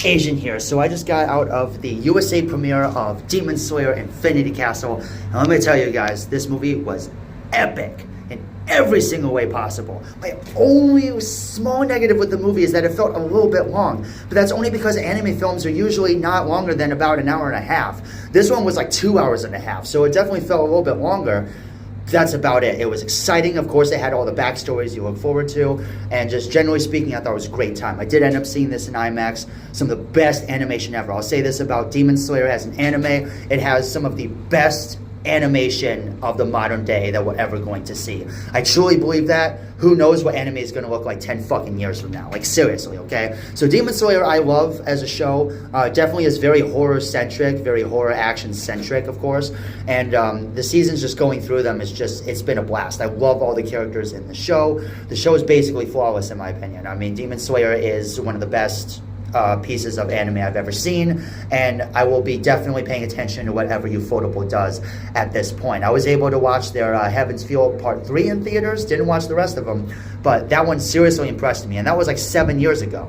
Asian here. So I just got out of the USA premiere of Demon Slayer Infinity Castle. And let me tell you guys, this movie was epic in every single way possible. My only small negative with the movie is that it felt a little bit long. But that's only because anime films are usually not longer than about an hour and a half. This one was like 2 hours and a half. So it definitely felt a little bit longer. That's about it. It was exciting. Of course, it had all the backstories you look forward to. And just generally speaking, I thought it was a great time. I did end up seeing this in IMAX. Some of the best animation ever. I'll say this about Demon Slayer as an anime. It has some of the best animation of the modern day that we're ever going to see. I truly believe that. Who knows what anime is going to look like 10 fucking years from now. Like, seriously, okay? So Demon Slayer I love as a show. Definitely is very horror-centric, very horror action-centric, of course. And the seasons just going through them is just, it's been a blast. I love all the characters in the show. The show is basically flawless in my opinion. I mean, Demon Slayer is one of the best pieces of anime I've ever seen, and I will be definitely paying attention to whatever Ufotable does at this point. I was able to watch their Heaven's Feel Part 3 in theaters, didn't watch the rest of them, but that one seriously impressed me, and that was like 7 years ago.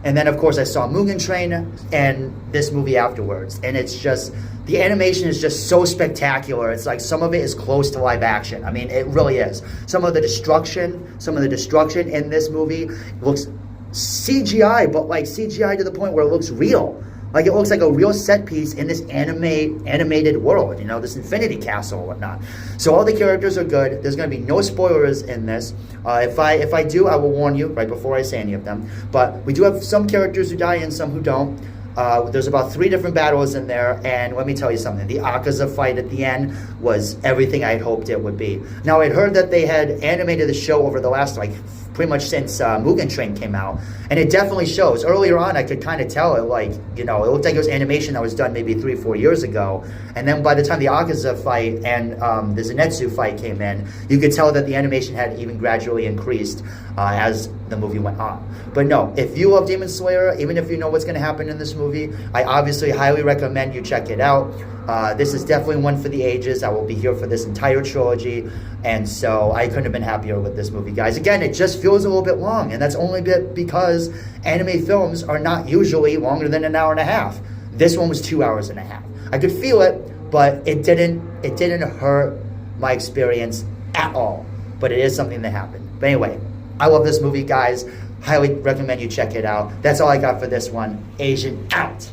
And then, of course, I saw Mugen Train and this movie afterwards, and it's just, the animation is just so spectacular. It's like some of it is close to live action. I mean, it really is. Some of the destruction in this movie looks CGI, but like CGI to the point where it looks real. Like it looks like a real set piece in this animated world, you know, this Infinity Castle or whatnot. So all the characters are good. There's going to be no spoilers in this. If I do, I will warn you right before I say any of them. But we do have some characters who die and some who don't. There's about 3 different battles in there, and let me tell you something. The Akaza fight at the end was everything I had hoped it would be. Now, I'd heard that they had animated the show over the last, like, pretty much since Mugen Train came out, and it definitely shows. Earlier on, I could kind of tell it, like, you know, it looked like it was animation that was done maybe 3-4 years ago, and then by the time the Akaza fight and the Zenitsu fight came in, you could tell that the animation had even gradually increased as the movie went on. But no, if you love Demon Slayer, even if you know what's going to happen in this movie, I obviously highly recommend you check it out. This is definitely one for the ages. I will be here for this entire trilogy, and so I couldn't have been happier with this movie, guys. Again, it just feels a little bit long, and that's only because anime films are not usually longer than an hour and a half. This one was 2 hours and a half. I could feel it, but it didn't hurt my experience at all. But it is something that happened. But anyway, I love this movie, guys. Highly recommend you check it out. That's all I got for this one. Asian out.